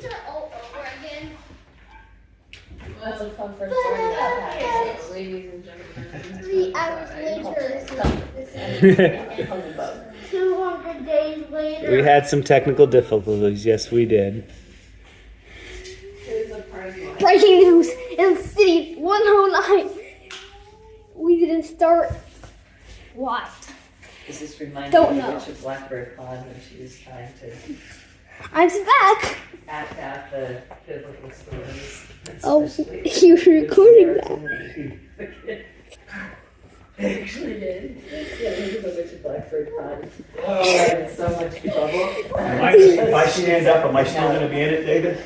start all over again? That's a fun first story. Ladies and gentlemen. 3 hours later. 200 days later. We had some technical difficulties. Yes, we did. Breaking news in the city, one whole night. We didn't start. Why? This is reminding Don't me know. of Blackbird Pond when she was trying to I'm back. act out the biblical stories. Oh, especially you were recording with that. the I actually did. Yeah, maybe the Witch of Blackbird Pond. Oh, I had so much trouble. If I stand up, am I still going to be in it, David?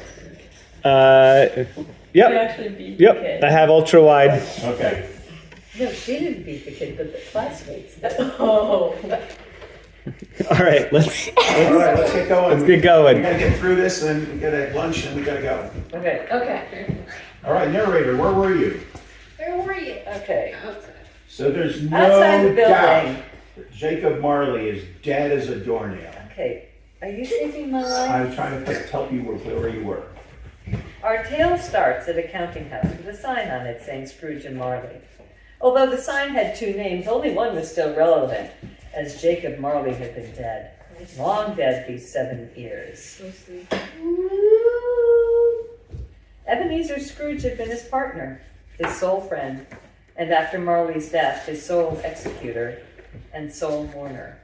You Yep. actually beat the Yep. kid. I have ultra wide. Okay. No, she didn't beat the kid, but the classmates. Oh. All right, let's All right, let's get going. let's get We going. got to get through this, and we got to lunch, and we got to go. Okay. Okay. All right, narrator, where were you? Where were you? Okay. So there's Outside the no building. doubt that Jacob Marley is dead as a doornail. Okay. Are you saving my life? I'm trying to tell you where you were. Our tale starts at a counting house with a sign on it saying Scrooge and Marley. Although the sign had 2 names, only one was still relevant, as Jacob Marley had been dead. Long dead these 7 years. Ebenezer Scrooge had been his partner, his sole friend, and after Marley's death, his sole executor and sole mourner.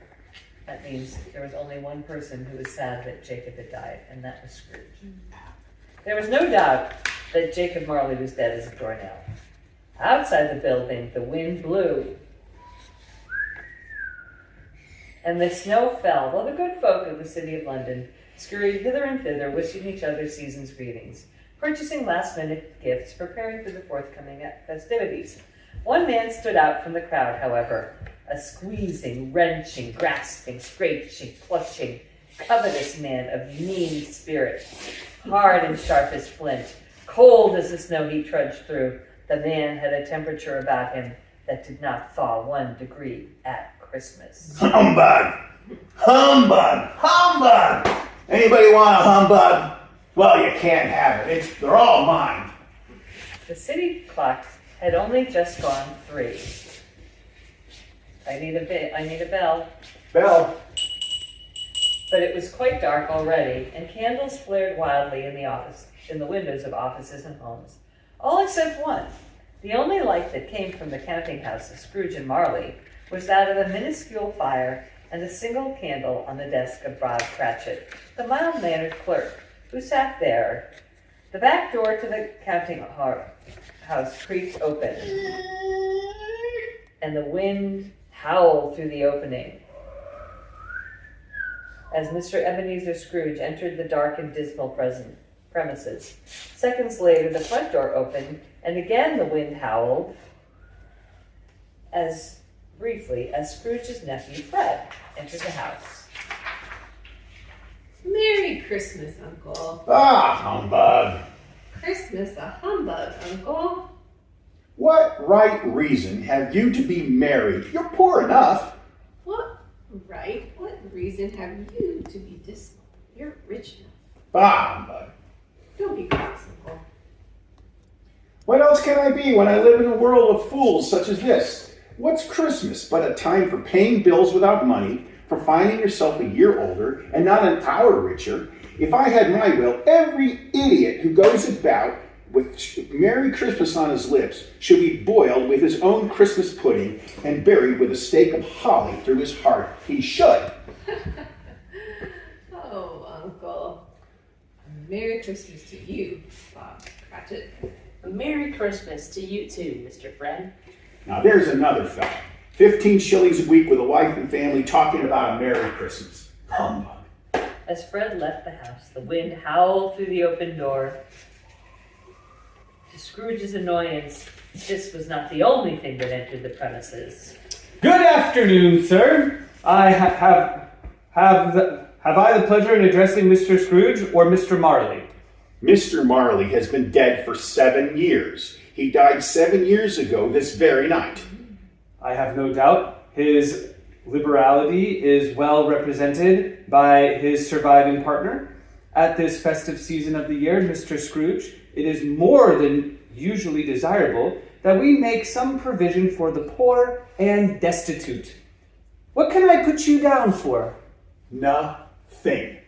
That means there was only one person who was sad that Jacob had died, and that was Scrooge. There was no doubt that Jacob Marley was dead as a doornail. Outside the building, the wind blew, and the snow fell, while the good folk of the city of London scurried hither and thither, wishing each other season's greetings, purchasing last-minute gifts, preparing for the forthcoming festivities. One man stood out from the crowd, however, a squeezing, wrenching, grasping, scratching, clutching, covetous man of mean spirit, hard and sharp as flint, cold as the snow he trudged through. The man had a temperature about him that did not thaw 1 degree at Christmas. Humbug! Humbug! Humbug! Anybody want a humbug? Well, you can't have it. They're all mine. The city clocks had only just gone 3. I need a bell. Bell. But it was quite dark already, and candles flared wildly in the windows of offices and homes. All except one. The only light that came from the counting house of Scrooge and Marley was that of a minuscule fire and a single candle on the desk of Bob Cratchit, the mild-mannered clerk, who sat there. The back door to the counting house creaked open, and the wind howled through the opening as Mr. Ebenezer Scrooge entered the dark and dismal premises. Seconds later, the front door opened, and again the wind howled, as briefly as Scrooge's nephew Fred entered the house. Merry Christmas, Uncle. Ah, humbug. Christmas a humbug, Uncle. What right reason have you to be merry? You're poor enough. What reason have you to be dismal? You're rich enough. Ah, humbug. Don't be cross, Uncle. What else can I be when I live in a world of fools such as this? What's Christmas but a time for paying bills without money, for finding yourself a year older and not an hour richer? If I had my will, every idiot who goes about with Merry Christmas on his lips should be boiled with his own Christmas pudding and buried with a stake of holly through his heart. He should. Oh, Uncle. Merry Christmas to you, Bob Cratchit. A Merry Christmas to you too, Mr. Fred. Now there's another fellow. 15 shillings a week with a wife and family talking about a Merry Christmas. Humbug. As Fred left the house, the wind howled through the open door. To Scrooge's annoyance, this was not the only thing that entered the premises. Good afternoon, sir. I have I the pleasure in addressing Mr. Scrooge or Mr. Marley? Mr. Marley has been dead for 7 years. He died 7 years ago this very night. I have no doubt his liberality is well represented by his surviving partner. At this festive season of the year, Mr. Scrooge, it is more than usually desirable that we make some provision for the poor and destitute. What can I put you down for? Nothing.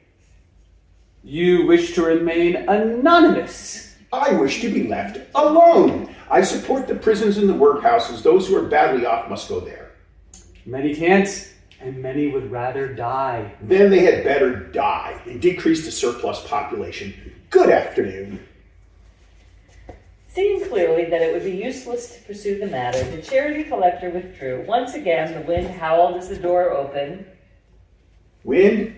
You wish to remain anonymous. I wish to be left alone. I support the prisons and the workhouses. Those who are badly off must go there. Many can't, and many would rather die. Then they had better die and decrease the surplus population. Good afternoon. Seeing clearly that it would be useless to pursue the matter, the charity collector withdrew. Once again, the wind howled as the door opened. Wind?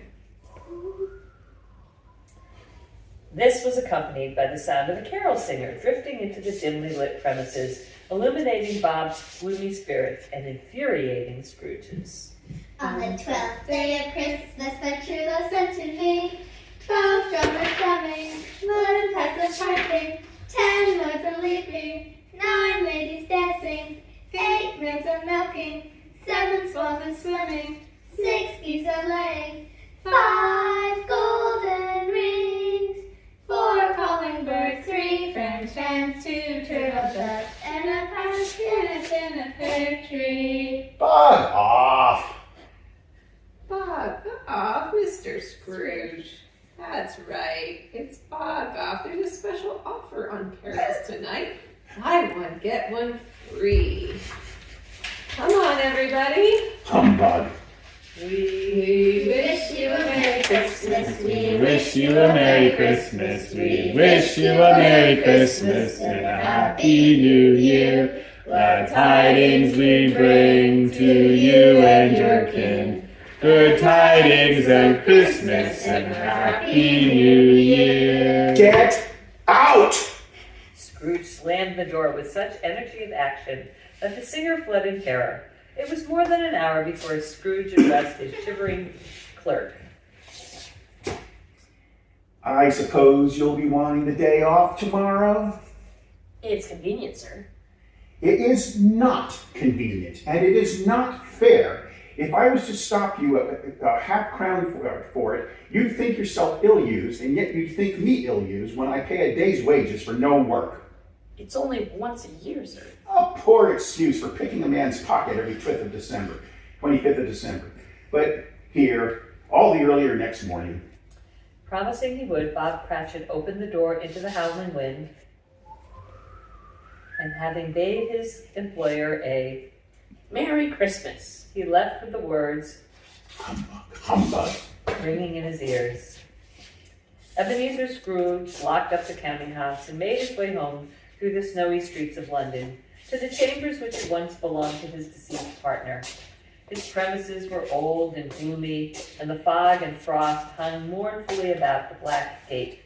This was accompanied by the sound of a carol singer drifting into the dimly lit premises, illuminating Bob's gloomy spirits and infuriating Scrooge's. On the 12th day of Christmas, the true love sent to me. 12 drummers drumming, 11 pipers piping, 10 lords a leaping, 9 ladies dancing, 8 maids a milking, 7 swans a swimming, 6 geese a laying, 5 golden rings, 4 calling birds, 3 French hens, 2 turtle doves, and a pumpkin in a pear tree. Bug off. Bog off, Mr. Scrooge. That's right. It's bog off. There's a special offer on carols tonight. Buy one, get one free. Come on, everybody. Humbug. We wish you a Merry Christmas. We wish you a Merry Christmas. We wish you a Merry Christmas and a Happy New Year. Glad tidings we bring to you and your kin. Good tidings and Christmas and Happy New Year. Get out! Scrooge slammed the door with such energy of action that the singer fled in terror. It was more than an hour before Scrooge addressed his shivering clerk. I suppose you'll be wanting the day off tomorrow? It's convenient, sir. It is not convenient, and it is not fair. If I was to stop you a half-crown for it, you'd think yourself ill-used, and yet you'd think me ill-used when I pay a day's wages for no work. It's only once a year, sir. A poor excuse for picking a man's pocket every 25th of December. But here, all the earlier next morning. Promising he would, Bob Cratchit opened the door into the howling wind, and having bade his employer a Merry Christmas. he left with the words Humbug, humbug. ringing in his ears. Ebenezer Scrooge locked up the counting house and made his way home through the snowy streets of London to the chambers which had once belonged to his deceased partner. His premises were old and gloomy, and the fog and frost hung mournfully about the black gate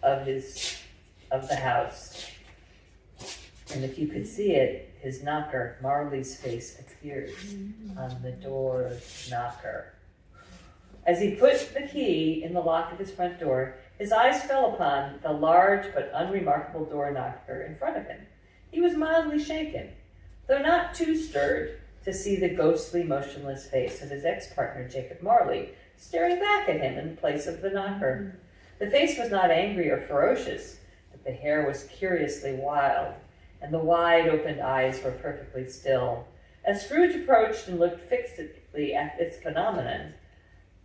of the house. And if you could see it, his knocker, Marley's face, appeared on the door knocker. As he put the key in the lock of his front door, his eyes fell upon the large but unremarkable door knocker in front of him. He was mildly shaken, though not too stirred, to see the ghostly, motionless face of his ex-partner, Jacob Marley, staring back at him in place of the knocker. The face was not angry or ferocious, but the hair was curiously wild, and the wide-opened eyes were perfectly still. As Scrooge approached and looked fixedly at its phenomenon,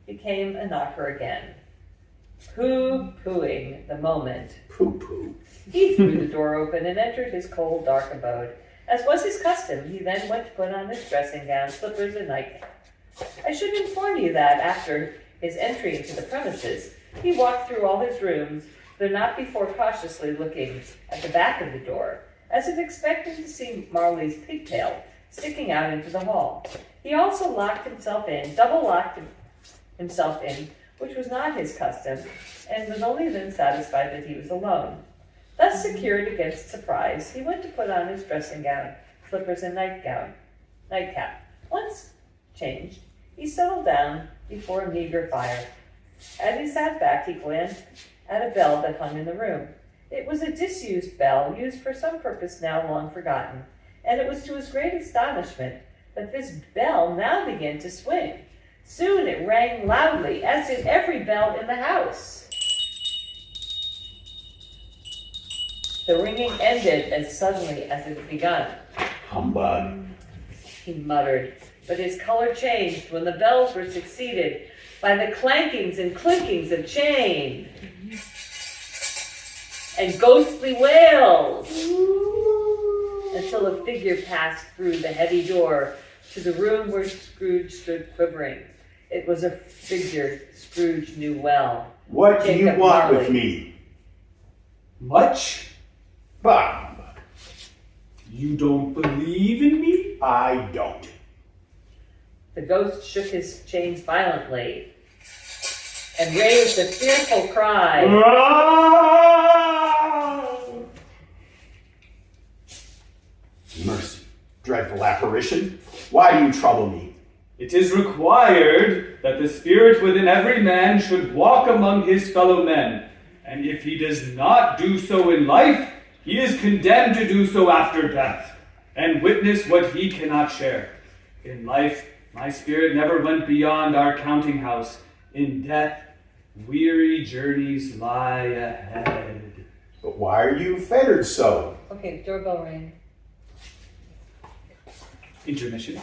became a knocker again. Pooh-poohing the moment, Pooh-pooh. he threw the door open and entered his cold, dark abode. As was his custom, he then went to put on his dressing gown, slippers, and nightcap. I should inform you that after his entry into the premises, he walked through all his rooms, though not before cautiously looking at the back of the door, as if expecting to see Marley's pigtail sticking out into the hall. He also double-locked himself in, which was not his custom, and was only then satisfied that he was alone. Thus secured against surprise, he went to put on his dressing gown, slippers, and nightcap. Once changed, he settled down before a meager fire. As he sat back, he glanced at a bell that hung in the room. It was a disused bell, used for some purpose now long forgotten, and it was to his great astonishment that this bell now began to swing. Soon it rang loudly, as did every bell in the house. The ringing ended as suddenly as it had begun. Humbug. He muttered, but his color changed when the bells were succeeded by the clankings and clinkings of chain and ghostly wails, until a figure passed through the heavy door to the room where Scrooge stood quivering. It was a figure Scrooge knew well. What do you Jacob want Marley. with me? Much? Bah, You don't believe in me? I don't. The ghost shook his chains violently and raised a fearful cry. Mercy, dreadful apparition. Why do you trouble me? It is required that the spirit within every man should walk among his fellow men, and if he does not do so in life, he is condemned to do so after death, and witness what he cannot share. In life, my spirit never went beyond our counting house. In death, weary journeys lie ahead. But why are you fettered so? Okay, doorbell ring. Intermission.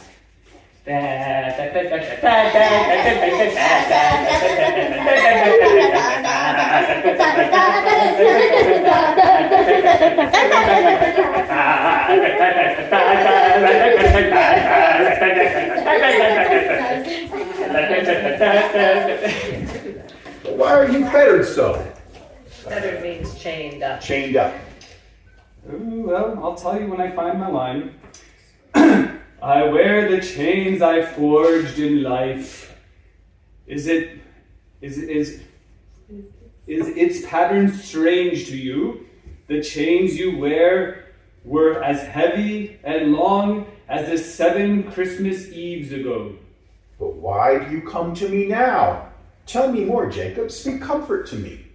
But why are you fettered so? Fettered means chained up. Chained up. Well, I'll tell you when I find my line. I wear the chains I forged in life. Is its pattern strange to you? The chains you wear were as heavy and long as the 7 Christmas Eves ago. But why do you come to me now? Tell me more, Jacob. Speak comfort to me.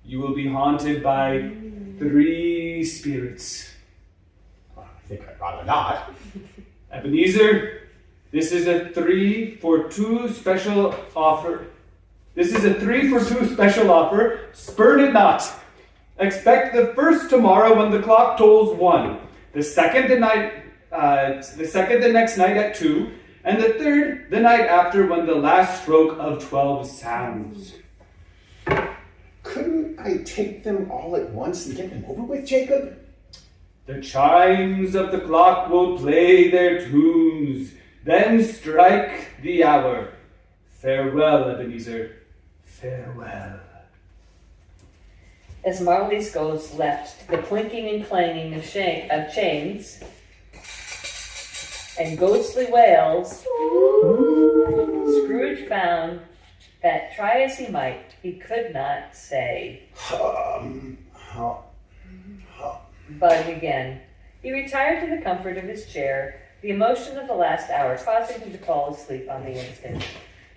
You will be haunted by 3 spirits. I think I'd rather not. Ebenezer, this is a 3 for 2 special offer. This is a 3 for 2 special offer. Spurn it not. Expect the first tomorrow when the clock tolls 1. The second the next night at 2, and the third the night after when the last stroke of 12 sounds. Couldn't I take them all at once and get them over with, Jacob? The chimes of the clock will play their tunes, then strike the hour. Farewell, Ebenezer, farewell. As Marley's ghost left to the clinking and clanging of chains and ghostly wails, Scrooge found that, try as he might, he could not say bug again. He retired to the comfort of his chair, the emotion of the last hour causing him to fall asleep on the instant.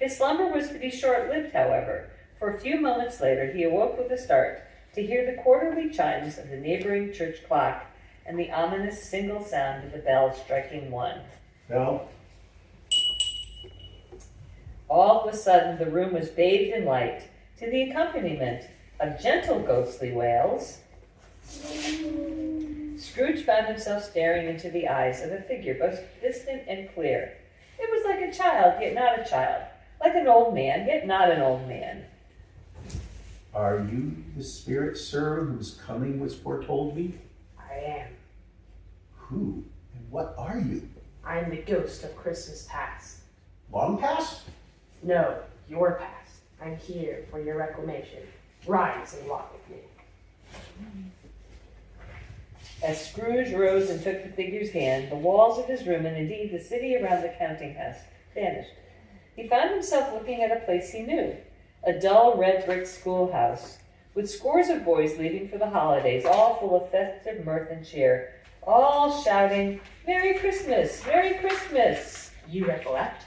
His slumber was to be short-lived, however, for a few moments later he awoke with a start to hear the quarterly chimes of the neighboring church clock and the ominous single sound of the bell striking 1. Well, All of a sudden the room was bathed in light to the accompaniment of gentle ghostly wails. Scrooge found himself staring into the eyes of a figure both distant and clear. It was like a child, yet not a child. Like an old man, yet not an old man. are you the spirit, sir, whose coming was foretold me? I am. Who and what are you? I am the ghost of Christmas past. Long past? No, your past. I'm here for your reclamation. Rise and walk with me. As Scrooge rose and took the figure's hand, the walls of his room, and indeed the city around the counting house, vanished. He found himself looking at a place he knew, a dull red brick schoolhouse, with scores of boys leaving for the holidays, all full of festive mirth and cheer, all shouting, "Merry Christmas! Merry Christmas!" You recollect?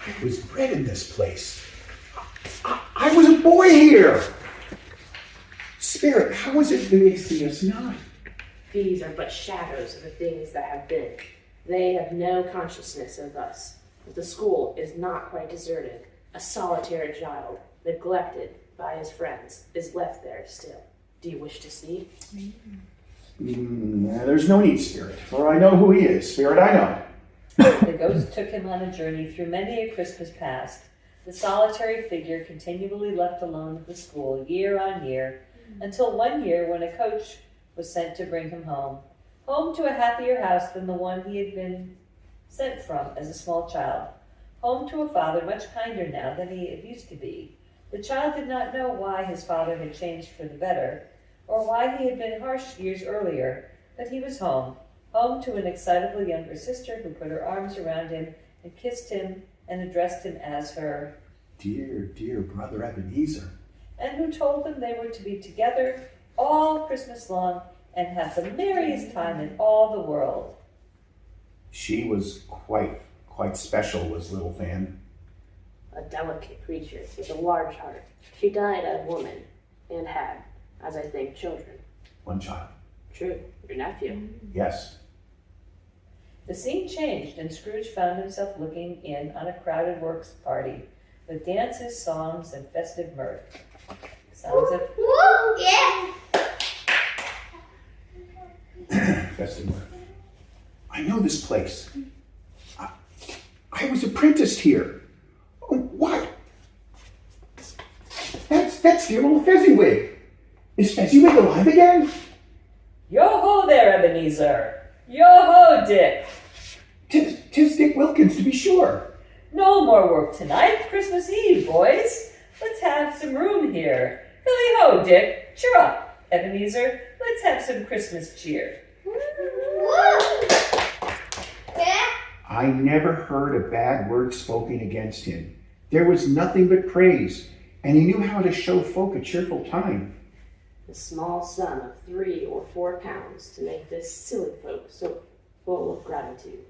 I was bred in this place. I was a boy here. Spirit, how is it they see us not? These are but shadows of the things that have been. They have no consciousness of us. But the school is not quite deserted. A solitary child, neglected by his friends, is left there still. Do you wish to see? There's no need, Spirit, for I know who he is. Spirit, I know. The ghost took him on a journey through many a Christmas past. The solitary figure continually left alone at the school year on year, until one year when a coach was sent to bring him home to a happier house than the one he had been sent from as a small child, home to a father much kinder now than he had used to be. The child did not know why his father had changed for the better, or why he had been harsh years earlier, but he was home to an excitable younger sister who put her arms around him and kissed him and addressed him as her dear, dear brother Ebenezer, and who told them they were to be together all Christmas long and have the merriest time in all the world. She was quite special, was little Fan. A delicate creature with a large heart. She died a woman and had, as I think, children. One child. True, your nephew. Yes. The scene changed, and Scrooge found himself looking in on a crowded works party with dances, songs, and festive mirth. Sounds of Woo! Yeah! Festive mirth. I know this place. I was apprenticed here. Oh, what? That's dear little Fezziwig. Is Fezziwig alive again? Yo-ho there, Ebenezer! Yo-ho, Dick! Tis Dick Wilkins, to be sure. No more work tonight. Christmas Eve, boys. Let's have some room here. Hilly-ho, Dick. Cheer up, Ebenezer. Let's have some Christmas cheer. Woo! Yeah? I never heard a bad word spoken against him. There was nothing but praise, and he knew how to show folk a cheerful time. The small sum of 3 or 4 pounds to make this silly folk so full of gratitude.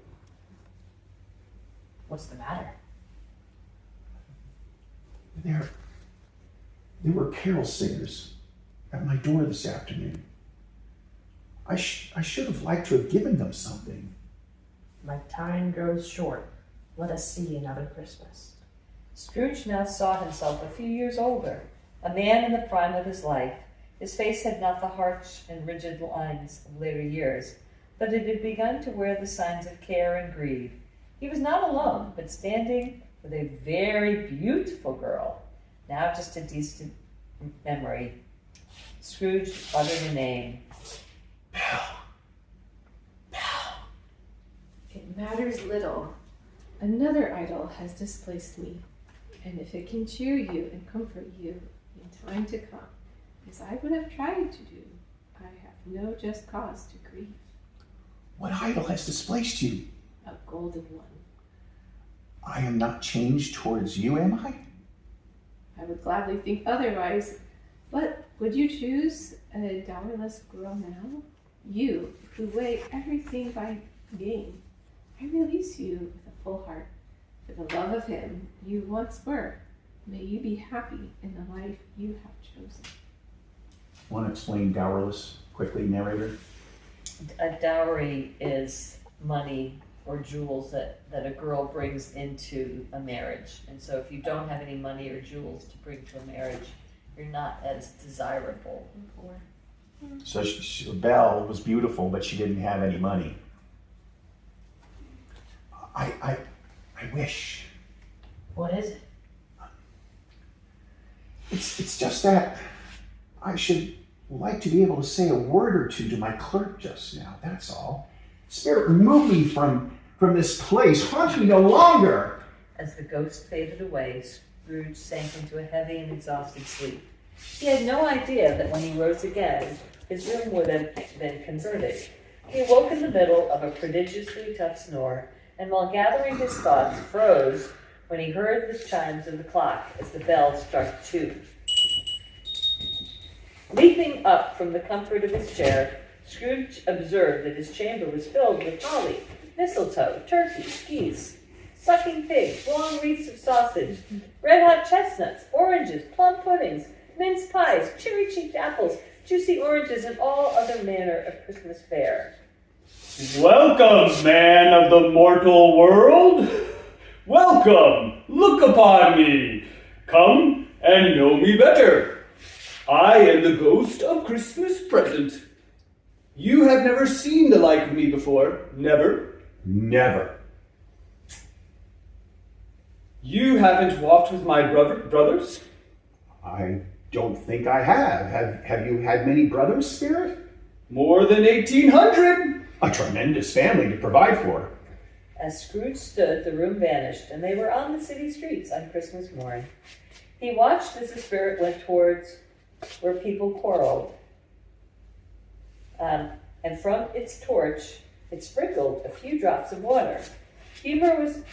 What's the matter? There were carol singers at my door this afternoon. I should have liked to have given them something. My time grows short. Let us see another Christmas. Scrooge now saw himself a few years older, a man in the prime of his life. His face had not the harsh and rigid lines of later years, but it had begun to wear the signs of care and greed. He was not alone, but standing with a very beautiful girl, now just a distant memory. Scrooge uttered a name. It matters little. Another idol has displaced me, and if it can cheer you and comfort you in time to come, as I would have tried to do, I have no just cause to grieve. What idol has displaced you? A golden one. I am not changed towards you, am I? I would gladly think otherwise, but would you choose a dowerless girl now? You, who weigh everything by gain, I release you with a full heart. For the love of him you once were, may you be happy in the life you have chosen. Want to explain dowerless quickly, narrator? A dowry is money or jewels that a girl brings into a marriage. And so if you don't have any money or jewels to bring to a marriage, you're not as desirable. So Belle was beautiful, but she didn't have any money. I wish. What is it? It's just that I should like to be able to say a word or two to my clerk just now, that's all. Spirit, remove me from this place. Haunt me no longer. As the ghost faded away, Scrooge sank into a heavy and exhausted sleep. He had no idea that when he rose again, his room would have been converted. He awoke in the middle of a prodigiously tough snore, and while gathering his thoughts, froze when he heard the chimes of the clock as the bell struck 2. Leaping up from the comfort of his chair, Scrooge observed that his chamber was filled with holly, mistletoe, turkeys, geese, sucking pigs, long wreaths of sausage, red-hot chestnuts, oranges, plum puddings, mince pies, cherry-cheeked apples, juicy oranges, and all other manner of Christmas fare. Welcome, man of the mortal world. Welcome. Look upon me. Come and know me better. I am the ghost of Christmas present. You have never seen the like of me before, never? Never. You haven't walked with my brothers? I don't think I have. Have you had many brothers, Spirit? More than 1,800. A tremendous family to provide for. As Scrooge stood, the room vanished, and they were on the city streets on Christmas morn. He watched as the spirit went towards where people quarreled, and from its torch, it sprinkled a few drops of water. Humor was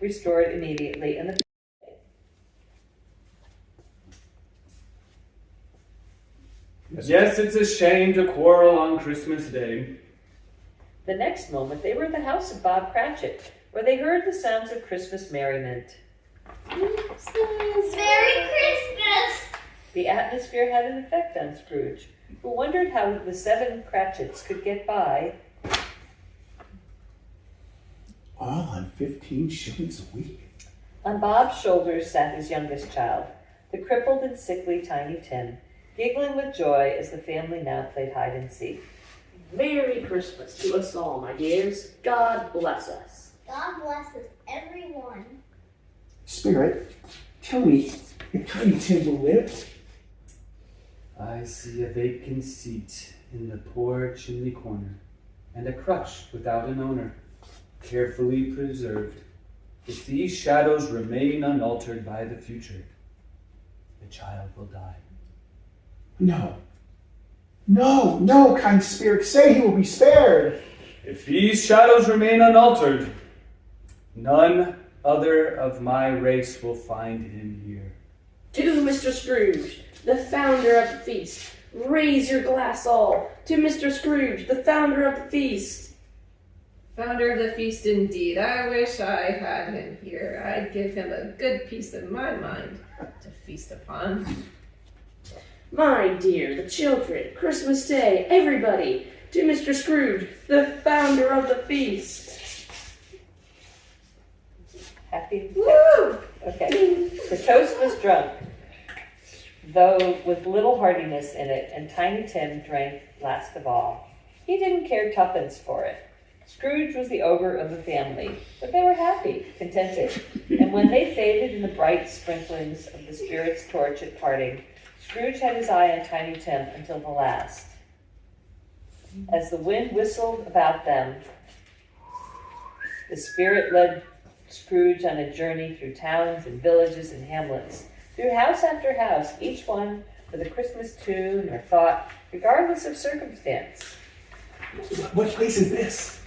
restored immediately, and the Yes, it's a shame to quarrel on Christmas Day. The next moment, they were at the house of Bob Cratchit, where they heard the sounds of Christmas merriment. Christmas! Merry Christmas! The atmosphere had an effect on Scrooge, who wondered how the 7 Cratchits could get by. All on 15 shillings a week? On Bob's shoulders sat his youngest child, the crippled and sickly Tiny Tim, giggling with joy as the family now played hide and seek. Merry Christmas to us all, my dears. God bless us. God blesses everyone. Spirit, tell me if Tiny Tim will live. I see a vacant seat in the poor chimney corner, and a crutch without an owner, carefully preserved. If these shadows remain unaltered by the future, the child will die. No. No, no, kind spirit, say he will be spared. If these shadows remain unaltered, none other of my race will find him here. To Mr. Scrooge, the founder of the feast, raise your glass all. To Mr. Scrooge, the founder of the feast. Founder of the feast indeed. I wish I had him here. I'd give him a good piece of my mind to feast upon. My dear, the children, Christmas Day, everybody, to Mr. Scrooge, the founder of the feast. Happy? Woo! Okay. The toast was drunk, though with little heartiness in it, and Tiny Tim drank last of all. He didn't care tuppence for it. Scrooge was the ogre of the family, but they were happy, contented, and when they faded in the bright sprinklings of the spirit's torch at parting, Scrooge had his eye on Tiny Tim until the last. As the wind whistled about them, the spirit led Scrooge on a journey through towns and villages and hamlets, through house after house, each one with a Christmas tune or thought, regardless of circumstance. What place is this?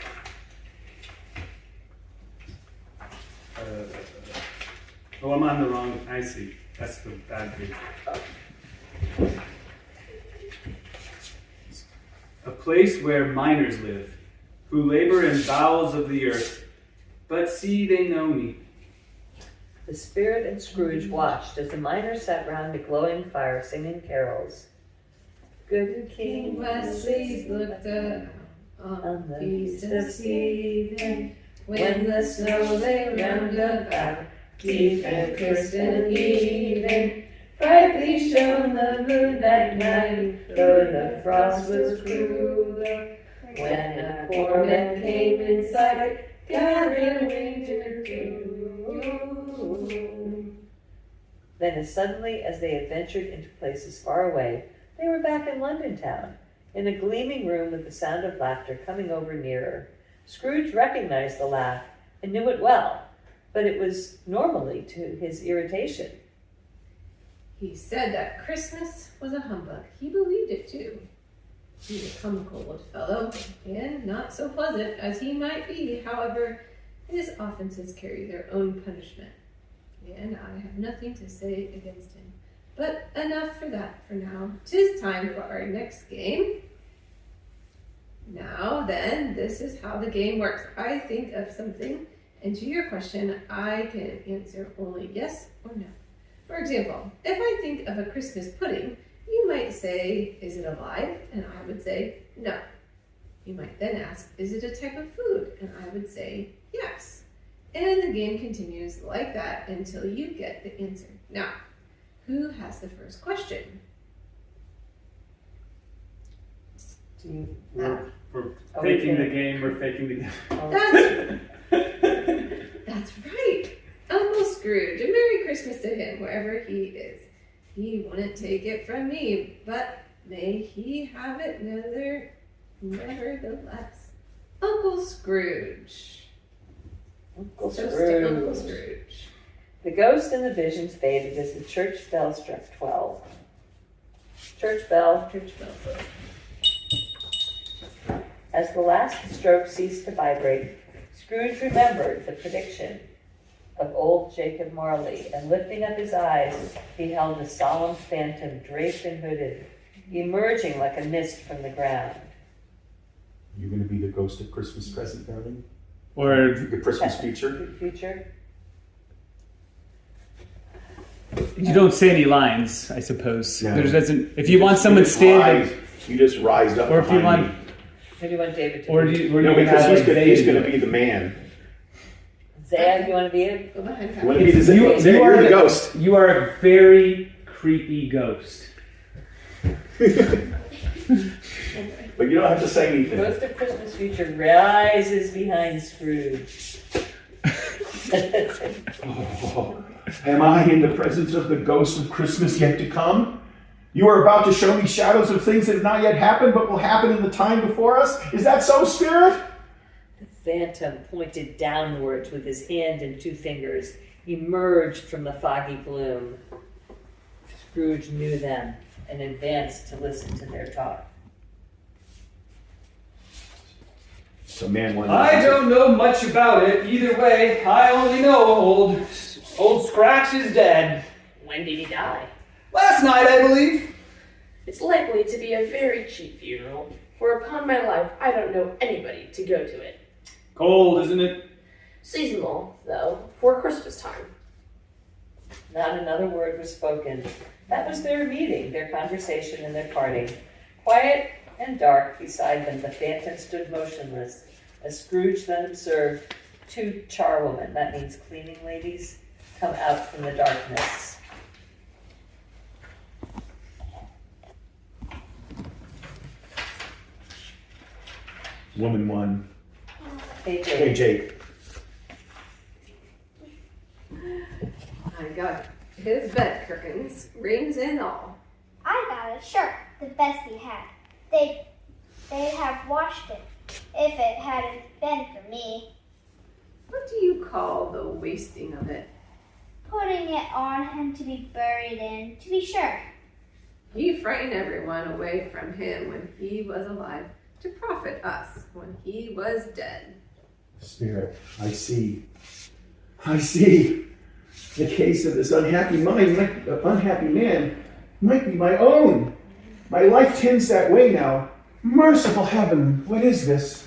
Oh, I'm on the wrong. I see. That's the bad page. A place where miners live, who labor in bowels of the earth, but see they know me. The spirit and Scrooge watched as the miners sat round the glowing fire singing carols. Good King Wesley's looked up on the feast of Stephen, when the snow lay round about, deep and crisp and even. Brightly shone the moon that night, though the frost was cruel. When a poor man came in sight, gathering winter dew. Then as suddenly as they had ventured into places far away, they were back in London town, in a gleaming room with the sound of laughter coming over nearer. Scrooge recognized the laugh and knew it well, but it was normally to his irritation. He said that Christmas was a humbug. He believed it too. He's a comical old fellow, and not so pleasant as he might be. However, his offenses carry their own punishment, and I have nothing to say against him. But enough for that for now. 'Tis time for our next game. Now then, this is how the game works. I think of something, and to your question, I can answer only yes or no. For example, if I think of a Christmas pudding, you might say, is it alive? And I would say, no. You might then ask, is it a type of food? And I would say, yes. And the game continues like that until you get the answer. Now, who has the first question? Do you, We're Are we faking the gonna- game. We're faking the game. That's right. Uncle Scrooge, and Merry Christmas to him, wherever he is. He wouldn't take it from me, but may he have it nevertheless. Uncle Scrooge. Uncle Toast to Uncle Scrooge. Scrooge. The ghost and the visions faded as the church bell struck 12. Church bell. Church bell. As the last stroke ceased to vibrate, Scrooge remembered the prediction of old Jacob Marley, and lifting up his eyes, beheld a solemn phantom draped and hooded, emerging like a mist from the ground. You going to be the ghost of Christmas present, darling? Or The Christmas future? Future? You don't say any lines, I suppose. No. There doesn't. If you want someone just standing, You just rised up or if you behind want, me. Maybe you want David to or do do it. you, or No, you can because have he's like going Zay to do be it. the man. Zaya, you want to be it? Go behind You want to her. be the You- Zay, you are you're the the- ghost. You are a very creepy ghost. But you don't have to say The anything. ghost of Christmas future rises behind Scrooge. Oh, am I in the presence of the ghost of Christmas yet to come? You are about to show me shadows of things that have not yet happened, but will happen in the time before us? Is that so, Spirit? The phantom pointed downwards with his hand and 2 fingers, emerged from the foggy gloom. Scrooge knew them and advanced to listen to their talk. So man one. I don't know much about it. Either way, I only know old Scratch is dead. When did he die? Last night, I believe. It's likely to be a very cheap funeral, for upon my life, I don't know anybody to go to it. Cold, isn't it? Seasonal, though, for Christmas time. Not another word was spoken. That was their meeting, their conversation, and their parting. Quiet and dark beside them, the phantom stood motionless, as Scrooge then observed 2 charwomen, that means cleaning ladies, come out from the darkness. Woman 1. Hey, Hey, Jake. Jake. I got his bed curtains, rings and all. I got a shirt, the best he had. They'd have washed it if it hadn't been for me. What do you call the wasting of it? Putting it on him to be buried in, to be sure. He frightened everyone away from him when he was alive, to profit us when he was dead. Spirit, I see. I see. The case of this unhappy man might be my own. My life tends that way now. Merciful heaven, what is this?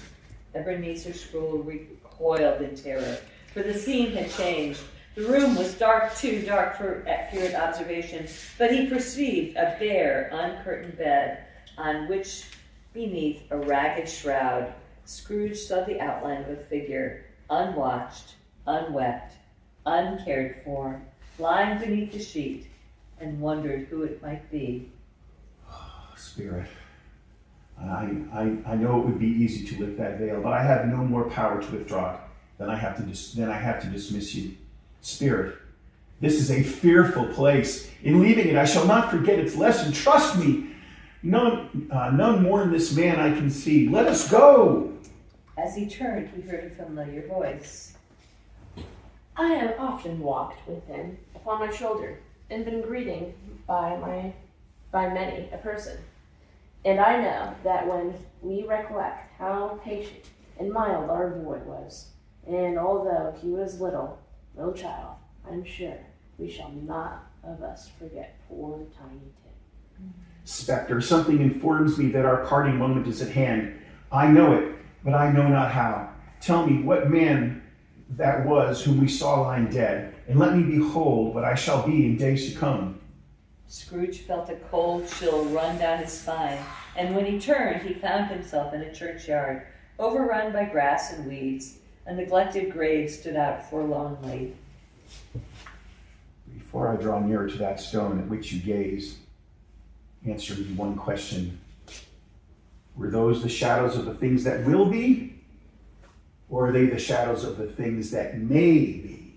Ebenezer Scrooge recoiled in terror, for the scene had changed. The room was dark, too dark for accurate observation, but he perceived a bare, uncurtained bed, on which, beneath a ragged shroud, Scrooge saw the outline of a figure, unwatched, unwept, uncared for, lying beneath the sheet, and wondered who it might be. Spirit, I know it would be easy to lift that veil, but I have no more power to withdraw it than I have to dismiss you. Spirit, this is a fearful place. In leaving it, I shall not forget its lesson. Trust me. None mourn this man I can see. Let us go. As he turned, he heard a familiar voice. I have often walked with him upon my shoulder and been greeted by many a person. And I know that when we recollect how patient and mild our boy was, and although he was no child, I'm sure we shall not of us forget poor tiny Tim. Spectre, something informs me that our parting moment is at hand. I know it, but I know not how. Tell me what man that was whom we saw lying dead, and let me behold what I shall be in days to come. Scrooge felt a cold chill run down his spine, and when he turned, he found himself in a churchyard, overrun by grass and weeds. A neglected grave stood out forlornly. Before I draw nearer to that stone at which you gaze, answer me one question. Were those the shadows of the things that will be? Or are they the shadows of the things that may be?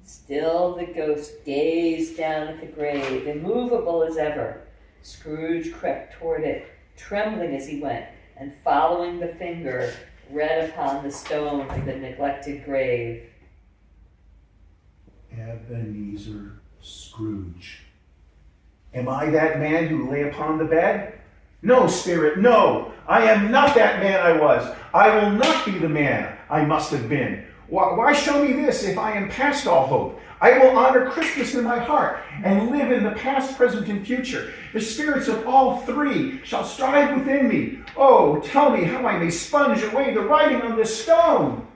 Still the ghost gazed down at the grave, immovable as ever. Scrooge crept toward it, trembling as he went, and following the finger, read upon the stone of the neglected grave. Ebenezer Scrooge. Am I that man who lay upon the bed? No, spirit, no. I am not that man I was. I will not be the man I must have been. Why show me this if I am past all hope? I will honor Christmas in my heart and live in the past, present, and future. The spirits of all three shall strive within me. Oh, tell me how I may sponge away the writing on this stone.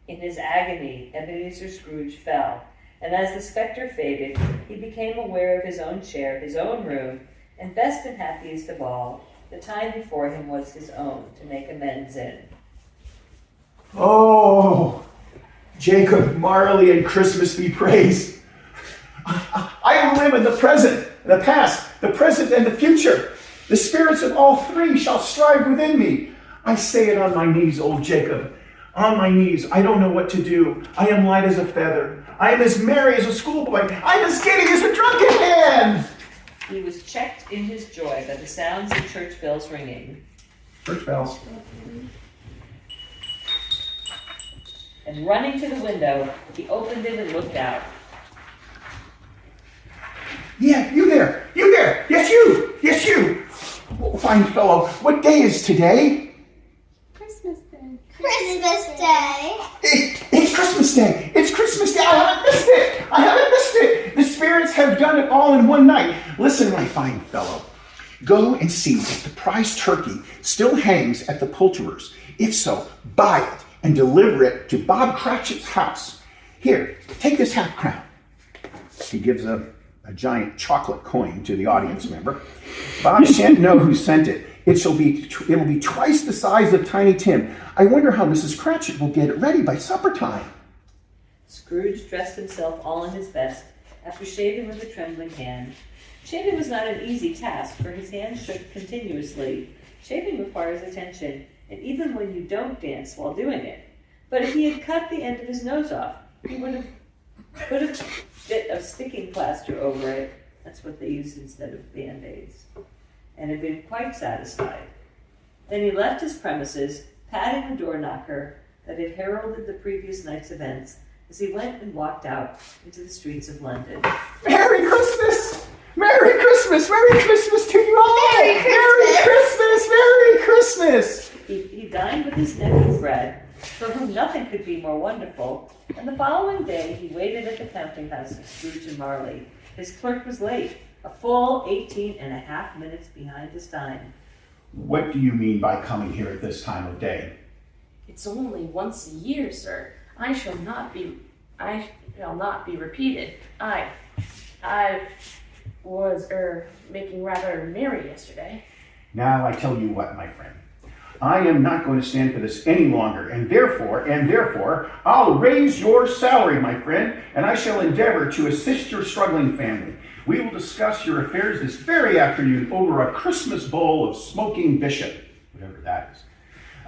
In his agony, Ebenezer Scrooge fell, and as the specter faded, he became aware of his own chair, his own room, and best and happiest of all, the time before him was his own to make amends in. Oh, Jacob Marley and Christmas be praised. I will live in the present, the past, the present, and the future. The spirits of all three shall strive within me. I say it on my knees, old Jacob. On my knees, I don't know what to do. I am light as a feather. I am as merry as a schoolboy. I am as giddy as a drunken man. He was checked in his joy by the sounds of church bells ringing. Church bells. And running to the window, he opened it and looked out. Yeah, you there. You there. Yes, you. Yes, you. Oh, fine fellow. What day is today? Christmas Day. Christmas Day. It's Christmas Day. It's Christmas Day. I haven't missed it. I haven't missed it. The spirits have done it all in one night. Listen, my fine fellow. Go and see if the prize turkey still hangs at the poulterer's. If so, buy it and deliver it to Bob Cratchit's house. Here, take this half-crown. He gives a giant chocolate coin to the audience member. Bob shan't know who sent it. It will be twice the size of Tiny Tim. I wonder how Mrs. Cratchit will get it ready by supper time. Scrooge dressed himself all in his best, after shaving with a trembling hand. Shaving was not an easy task, for his hands shook continuously. Shaving requires attention, and even when you don't dance while doing it. But if he had cut the end of his nose off, he would have put a bit of sticking plaster over it. That's what they used instead of Band-Aids. And had been quite satisfied. Then he left his premises, patting the door knocker that had heralded the previous night's events, as he went and walked out into the streets of London. Merry Christmas! Merry Christmas! Merry Christmas to you all! Merry Christmas! Merry Christmas! He dined with his nephew Fred, for whom nothing could be more wonderful, and the following day he waited at the counting house of Scrooge and Marley. His clerk was late, a full 18 and a half minutes behind his time. What do you mean by coming here at this time of day? It's only once a year, sir. I shall not be repeated. I was making rather merry yesterday. Now I tell you what, my friend. I am not going to stand for this any longer, and therefore, I'll raise your salary, my friend, and I shall endeavor to assist your struggling family. We will discuss your affairs this very afternoon over a Christmas bowl of smoking bishop, whatever that is.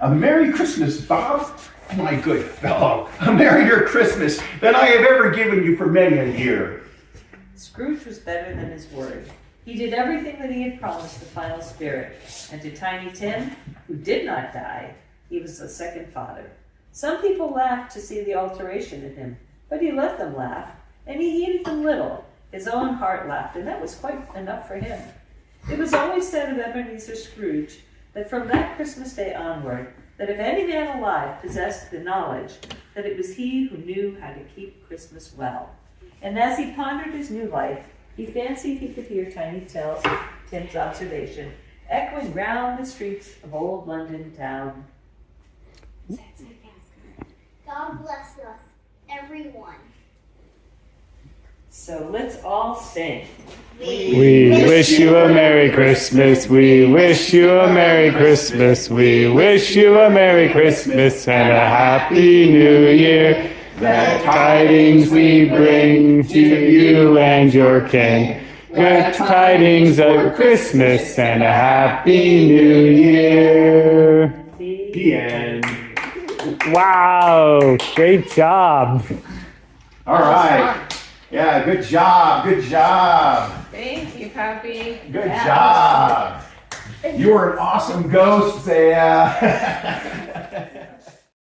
A Merry Christmas, Bob. My good fellow, a merrier Christmas than I have ever given you for many a year. Scrooge was better than his word. He did everything that he had promised the final spirit, and to Tiny Tim, who did not die, he was a second father. Some people laughed to see the alteration in him, but he let them laugh, and he heeded them little. His own heart laughed, and that was quite enough for him. It was always said of Ebenezer Scrooge that from that Christmas Day onward, that if any man alive possessed the knowledge, that it was he who knew how to keep Christmas well. And as he pondered his new life, he fancied he could hear Tiny Tim's observation echoing round the streets of old London town. God bless us, everyone. So let's all sing. We wish you a Merry Christmas. We wish you a Merry Christmas. We wish you a Merry Christmas and a Happy New Year. Glad tidings we bring to you and your kin. Good tidings of Christmas and a happy new year. The end. Wow, great job. All right. Yeah, good job. Good job. Thank you, Poppy. Good job. You were an awesome ghost, Zaya.